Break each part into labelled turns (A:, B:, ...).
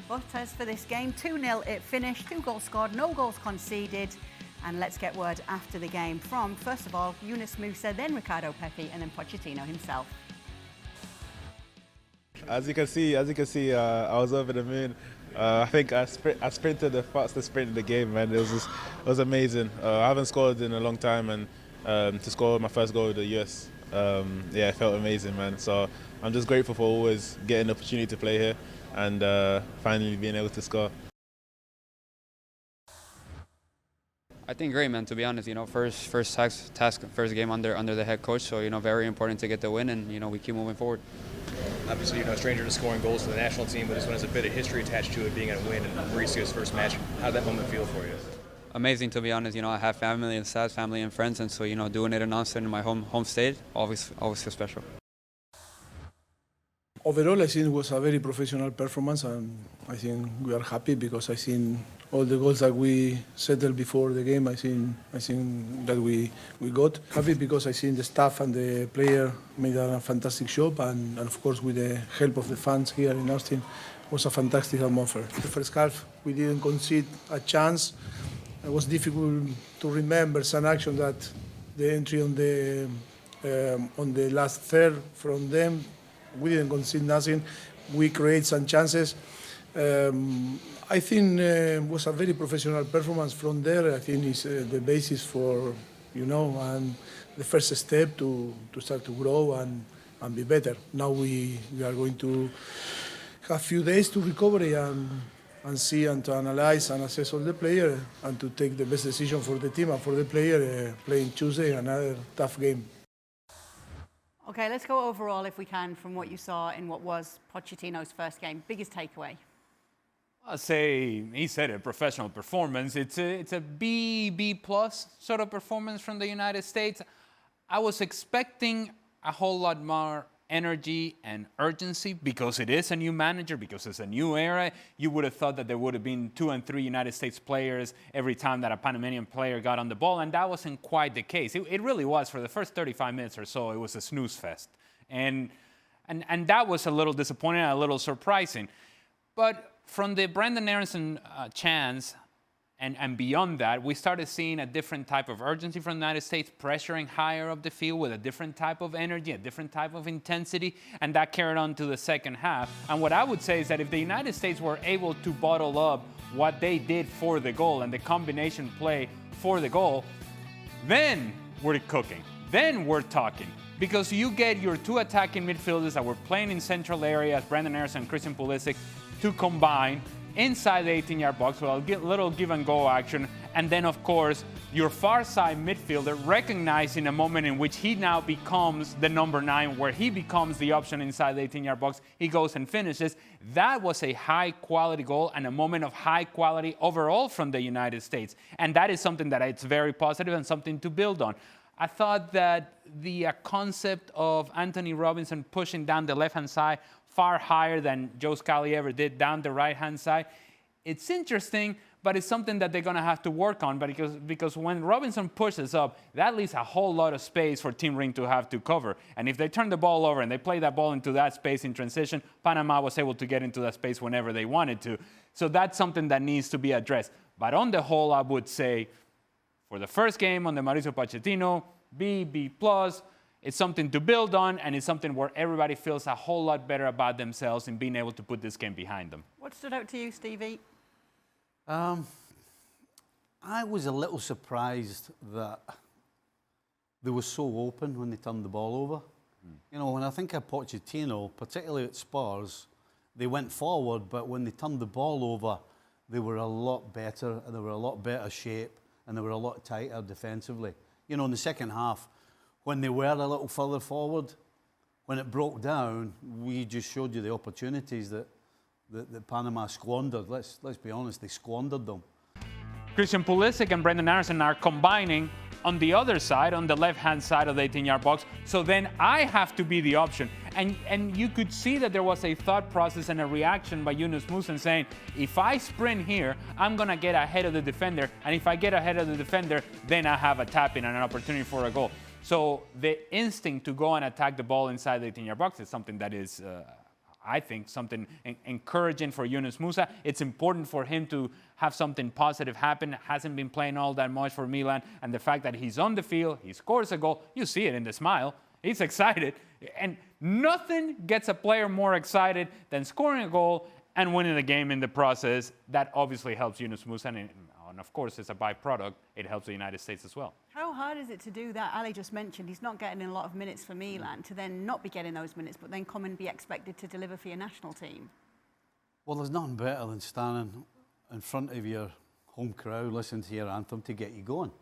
A: But as for this game, 2-0 it finished, 2 goals scored, no goals conceded. And let's get word after the game from, first of all, Yunus Musa, then Ricardo Pepi, and then Pochettino himself.
B: As you can see, I was over the moon. I think I sprinted the fastest sprint in the game, man. It was amazing. I haven't scored in a long time, and to score my first goal with the US, it felt amazing, man. So I'm just grateful for always getting the opportunity to play here and finally being able to score.
C: I think great, man. To be honest, first game under the head coach, so very important to get the win, and we keep moving forward.
D: Obviously, you're no stranger to scoring goals for the national team, but this one has a bit of history attached to it, being a win in Mauricio's first match. How did that moment feel for you?
C: Amazing, to be honest. I have family in Stats, family and friends, and so doing it in Austin, in my home state, always feels special.
E: Overall, I think it was a very professional performance, and I think we are happy because I think all the goals that we settled before the game, I think that we got. Happy because I think the staff and the player made a fantastic job, and of course with the help of the fans here in Austin, it was a fantastic atmosphere. The first half, we didn't concede a chance. It was difficult to remember some action that the entry on the last third from them. We didn't concede nothing. We create some chances. I think it was a very professional performance from there. I think it's the basis for, and the first step to start to grow and be better. Now we are going to have a few days to recovery and see and to analyze and assess all the players and to take the best decision for the team and for the player playing Tuesday, another tough game.
A: Okay, let's go overall, if we can, from what you saw in what was Pochettino's first game. Biggest takeaway?
F: I'll say, he said it, professional performance. It's a B plus sort of performance from the United States. I was expecting a whole lot more energy and urgency because it is a new manager, because it's a new era. You would have thought that there would have been 2 and 3 United States players every time that a Panamanian player got on the ball, and that wasn't quite the case. It really was. For the first 35 minutes or so, it was a snooze fest. And that was a little disappointing, a little surprising. But from the Brandon Aronson chance and beyond that, we started seeing a different type of urgency from the United States, pressuring higher up the field with a different type of energy, a different type of intensity, and that carried on to the second half. And what I would say is that if the United States were able to bottle up what they did for the goal and the combination play for the goal, then we're cooking. Then we're talking. Because you get your 2 attacking midfielders that were playing in central areas, Brandon Aronson and Christian Pulisic, to combine inside the 18-yard box with a little give-and-go action. And then, of course, your far side midfielder recognizing a moment in which he now becomes the number 9, where he becomes the option inside the 18-yard box. He goes and finishes. That was a high-quality goal and a moment of high quality overall from the United States. And that is something that it's very positive and something to build on. I thought that the concept of Anthony Robinson pushing down the left-hand side far higher than Joe Scally ever did down the right-hand side, it's interesting, but it's something that they're going to have to work on, because when Robinson pushes up, that leaves a whole lot of space for Team Ring to have to cover. And if they turn the ball over and they play that ball into that space in transition, Panama was able to get into that space whenever they wanted to. So that's something that needs to be addressed. But on the whole, I would say, for the first game on the Mauricio Pochettino, B plus. It's something to build on, and it's something where everybody feels a whole lot better about themselves in being able to put this game behind them.
A: What stood out to you, Stevie?
G: I was a little surprised that they were so open when they turned the ball over. When I think of Pochettino, particularly at Spurs, they went forward, but when they turned the ball over, they were a lot better, and they were a lot better shape, and they were a lot tighter defensively. In the second half, when they were a little further forward, when it broke down, we just showed you the opportunities that Panama squandered. Let's be honest, they squandered them.
F: Christian Pulisic and Brandon Aronson are combining on the other side, on the left-hand side of the 18-yard box. So then I have to be the option. And you could see that there was a thought process and a reaction by Yunus Musa saying, if I sprint here, I'm going to get ahead of the defender. And if I get ahead of the defender, then I have a tap-in and an opportunity for a goal. So the instinct to go and attack the ball inside the 18-yard box is something that is I think, something encouraging for Yunus Musa. It's important for him to have something positive happen. Hasn't been playing all that much for Milan. And the fact that he's on the field, he scores a goal, you see it in the smile. He's excited. And nothing gets a player more excited than scoring a goal and winning the game in the process. That obviously helps Yunus Musa. And of course, it's a byproduct. It helps the United States as well.
A: How hard is it to do that? Ali just mentioned he's not getting in a lot of minutes for Milan, to then not be getting those minutes, but then come and be expected to deliver for your national team.
G: Well, there's nothing better than standing in front of your home crowd, listening to your anthem to get you going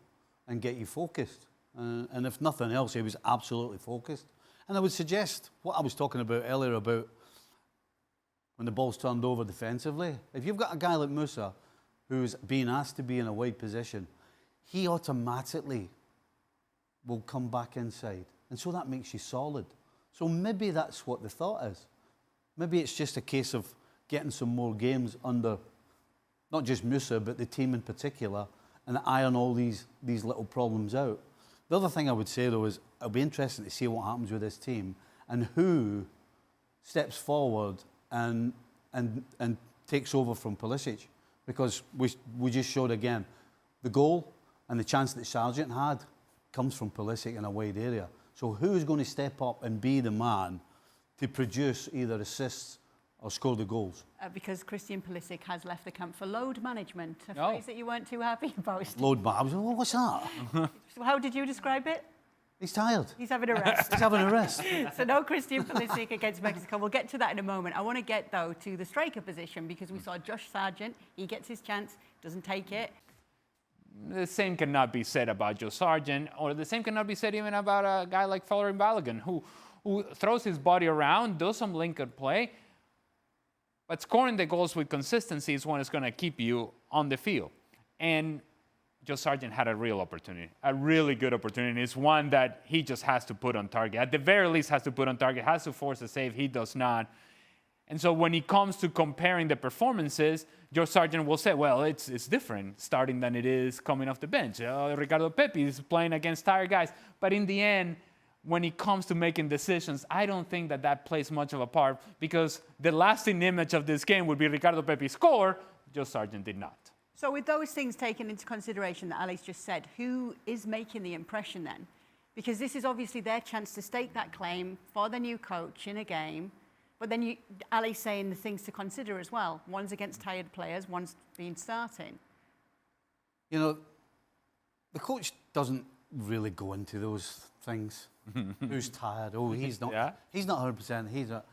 G: and get you focused. And if nothing else, he was absolutely focused. And I would suggest what I was talking about earlier about when the ball's turned over defensively. If you've got a guy like Musa who's being asked to be in a wide position, he automatically will come back inside. And so that makes you solid. So maybe that's what the thought is. Maybe it's just a case of getting some more games under, not just Musa, but the team in particular, and iron all these little problems out. The other thing I would say, though, is it'll be interesting to see what happens with this team and who steps forward and takes over from Pulisic. Because we just showed again, the goal and the chance that Sargent had comes from Pulisic in a wide area. So who's going to step up and be the man to produce either assists or score the goals?
A: Because Christian Pulisic has left the camp for load management, a phrase that you weren't too happy about.
G: Load management? Well, what's that?
A: How did you describe it?
G: He's tired.
A: He's having a rest.
G: He's having a rest.
A: So no Christian Pulisic against Mexico. We'll get to that in a moment. I want to get, though, to the striker position because we saw Josh Sargent. He gets his chance, doesn't take it.
F: The same cannot be said about Joe Sargent, or the same cannot be said even about a guy like Folarin Balogun, who throws his body around, does some linked play, but scoring the goals with consistency is what is going to keep you on the field. And Joe Sargent had a real opportunity, a really good opportunity. It's one that he just has to put on target. At the very least, has to put on target, has to force a save. He does not. And so when it comes to comparing the performances, Joe Sargent will say, well, it's different starting than it is coming off the bench. Ricardo Pepi is playing against tired guys. But in the end, when it comes to making decisions, I don't think that plays much of a part because the lasting image of this game would be Ricardo Pepi score. Joe Sargent did not.
A: So with those things taken into consideration that Ali's just said, who is making the impression then? Because this is obviously their chance to stake that claim for the new coach in a game. But then Ali's saying the things to consider as well. One's against tired players, one's been starting. You
G: know, the coach doesn't really go into those things. Who's tired? Oh, he's not. Yeah. He's not 100%. He's not.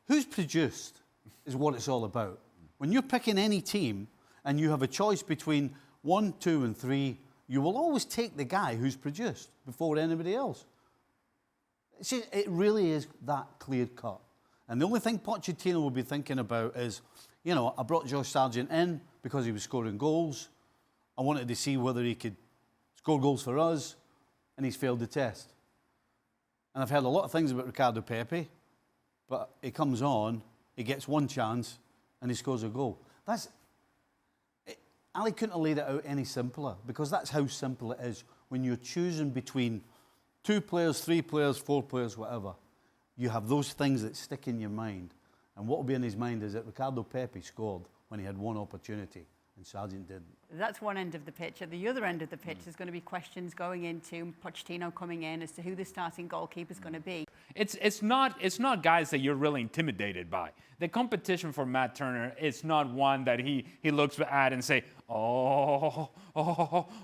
G: Who's produced is what it's all about. When you're picking any team and you have a choice between 1, 2, and 3, you will always take the guy who's produced before anybody else. It really is that clear cut. And the only thing Pochettino will be thinking about is, you know, I brought Josh Sargent in because he was scoring goals. I wanted to see whether he could score goals for us, and he's failed the test. And I've heard a lot of things about Ricardo Pepi, but he comes on, he gets one chance, and he scores a goal. Ali couldn't have laid it out any simpler, because that's how simple it is. When you're choosing between 2 players, 3 players, 4 players, whatever, you have those things that stick in your mind. And what will be in his mind is that Ricardo Pepi scored when he had one opportunity, and Sargent didn't.
A: That's one end of the pitch. At the other end of the pitch, there's going to be questions going into Pochettino coming in as to who the starting goalkeeper is going to be.
F: It's not guys that you're really intimidated by. The competition for Matt Turner is not one that he looks at and say, oh,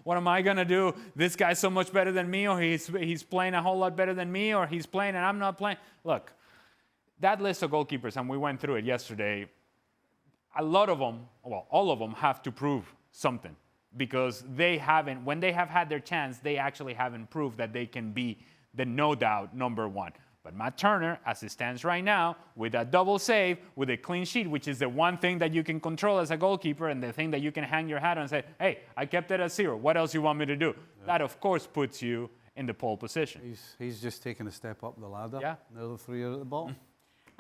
F: what am I going to do? This guy's so much better than me, or he's playing a whole lot better than me, or he's playing and I'm not playing. Look, that list of goalkeepers, and we went through it yesterday, a lot of them, well, all of them have to prove something because when they have had their chance, they actually haven't proved that they can be the no doubt number 1. But Matt Turner, as it stands right now, with a double save, with a clean sheet, which is the one thing that you can control as a goalkeeper and the thing that you can hang your hat on and say, hey, I kept it at 0. What else you want me to do? Yeah. That, of course, puts you in the pole position.
G: He's just taken a step up the ladder.
F: Yeah.
G: The other 3 are at the bottom.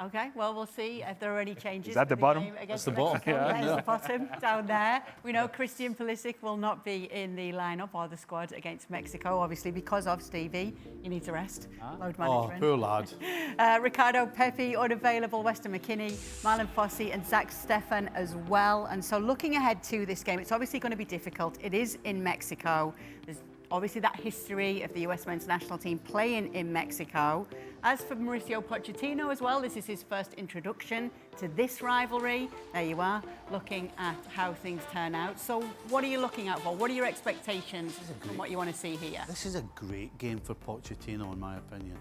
A: Okay, well, we'll see if there are any changes.
F: Is that
A: for
F: the bottom?
A: game against
G: That's the bottom.
A: Mexico.
F: Yeah.
A: There's the bottom down there. We know Christian Pulisic will not be in the lineup or the squad against Mexico, obviously because of Stevie. He needs a rest. Load
G: Oh,
A: management.
G: poor lad.
A: Ricardo Pepi unavailable, Weston McKennie, Marlon Fossey and Zach Stefan as well. And so looking ahead to this game, it's obviously going to be difficult. It is in Mexico. There's obviously that history of the US men's national team playing in Mexico. As for Mauricio Pochettino as well, this is his first introduction to this rivalry. There you are, looking at how things turn out. So what are you looking out for? What are your expectations from what you want to see here?
G: This is a great game for Pochettino, in my opinion,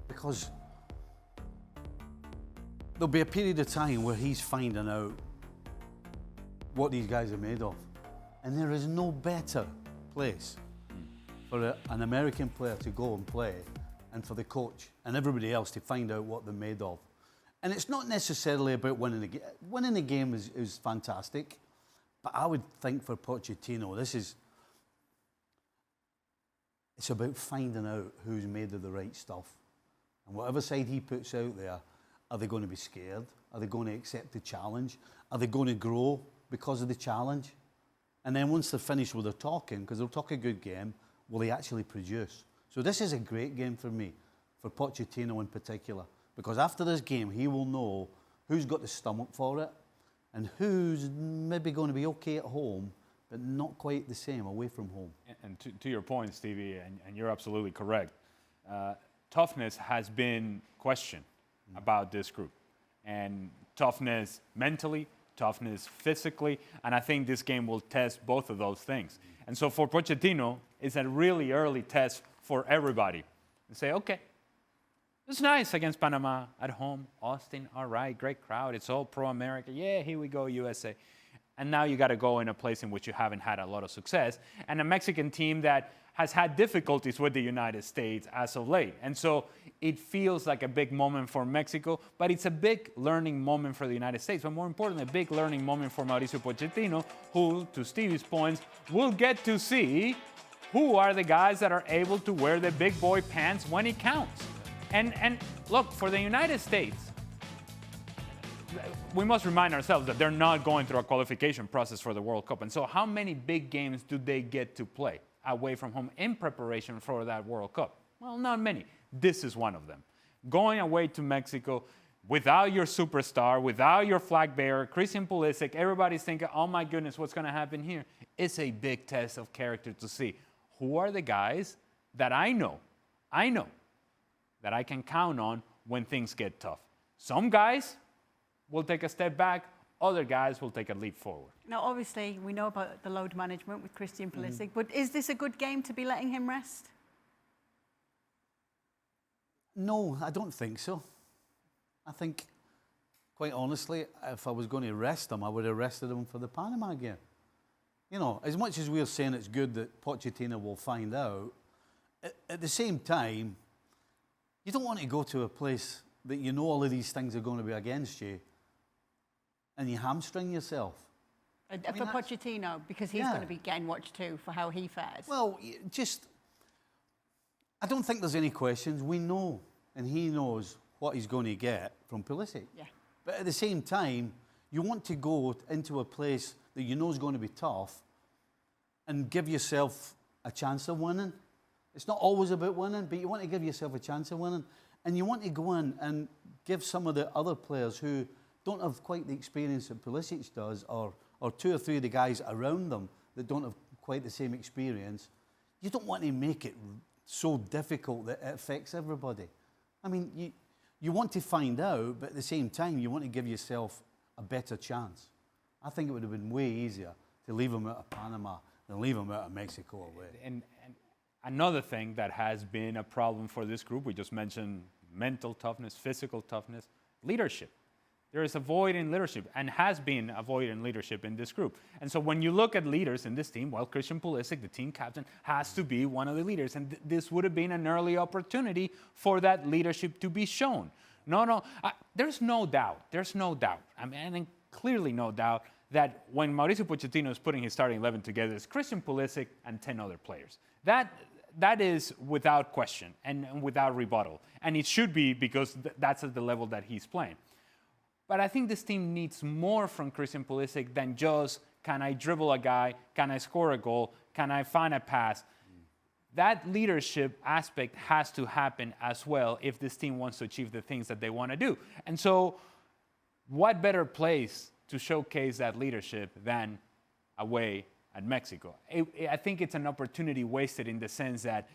G: because there'll be a period of time where he's finding out what these guys are made of. And there is no better place for an American player to go and play and for the coach and everybody else to find out what they're made of. And it's not necessarily about winning the game. Winning the game is fantastic, but I would think for Pochettino, it's about finding out who's made of the right stuff. And whatever side he puts out there, are they going to be scared? Are they going to accept the challenge? Are they going to grow because of the challenge? And then once they're finished with their talking, because they'll talk a good game, will they actually produce? So this is a great game for me, for Pochettino in particular, because after this game, he will know who's got the stomach for it and who's maybe going to be okay at home, but not quite the same away from home.
F: And to your point, Stevie, and you're absolutely correct, toughness has been questioned about this group. And toughness mentally, toughness physically, and I think this game will test both of those things. And so for Pochettino, it's a really early test for everybody. And say, okay, it's nice against Panama at home. Austin, all right, great crowd. It's all pro-America. Yeah, here we go, USA. And now you got to go in a place in which you haven't had a lot of success. And a Mexican team that has had difficulties with the United States as of late. And so it feels like a big moment for Mexico, but it's a big learning moment for the United States. But more importantly, a big learning moment for Mauricio Pochettino, who, to Stevie's points, will get to see who are the guys that are able to wear the big boy pants when it counts. And look, for the United States, we must remind ourselves that they're not going through a qualification process for the World Cup. And so how many big games do they get to play away from home in preparation for that World Cup? Well, not many. This is one of them. Going away to Mexico without your superstar, without your flag bearer, Christian Pulisic, everybody's thinking, oh my goodness, what's going to happen here? It's a big test of character to see who are the guys that I know that I can count on when things get tough. Some guys will take a step back, other guys will take a leap forward.
A: Now, obviously, we know about the load management with Christian Pulisic, but is this a good game to be letting him rest?
G: No, I don't think so. I think, quite honestly, if I was going to rest him, I would have rested him for the Panama game. You know, as much as we're saying it's good that Pochettino will find out, at the same time, you don't want to go to a place that you know all of these things are going to be against you and you hamstring yourself.
A: For Pochettino, because he's going to be getting watched too for how he fares.
G: Well, I don't think there's any questions. We know, and he knows what he's going to get from Pulisic.
A: Yeah.
G: But at the same time, you want to go into a place that you know is going to be tough and give yourself a chance of winning. It's not always about winning, but you want to give yourself a chance of winning. And you want to go in and give some of the other players who don't have quite the experience that Pulisic does, or two or three of the guys around them that don't have quite the same experience. You don't want to make it so difficult that it affects everybody. I mean, you want to find out, but at the same time, you want to give yourself a better chance. I think it would have been way easier to leave him out of Panama than leave him out of Mexico away.
F: And another thing that has been a problem for this group, we just mentioned mental toughness, physical toughness, leadership. There is a void in leadership and has been a void in leadership in this group. And so when you look at leaders in this team, well, Christian Pulisic, the team captain, has to be one of the leaders. And this would have been an early opportunity for that leadership to be shown. There's no doubt. I mean, clearly no doubt that when Mauricio Pochettino is putting his starting 11 together, it's Christian Pulisic and 10 other players. That that is without question and without rebuttal. And it should be because that's at the level that he's playing. But I think this team needs more from Christian Pulisic than just, can I dribble a guy? Can I score a goal? Can I find a pass? That leadership aspect has to happen as well if this team wants to achieve the things that they want to do. And so what better place to showcase that leadership than away at Mexico? I think it's an opportunity wasted in the sense that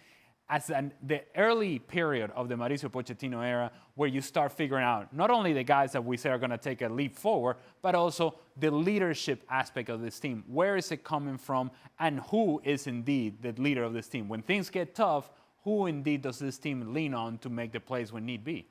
F: the early period of the Mauricio Pochettino era, where you start figuring out not only the guys that we say are going to take a leap forward, but also the leadership aspect of this team. Where is it coming from, and who is indeed the leader of this team? When things get tough, who indeed does this team lean on to make the plays when need be?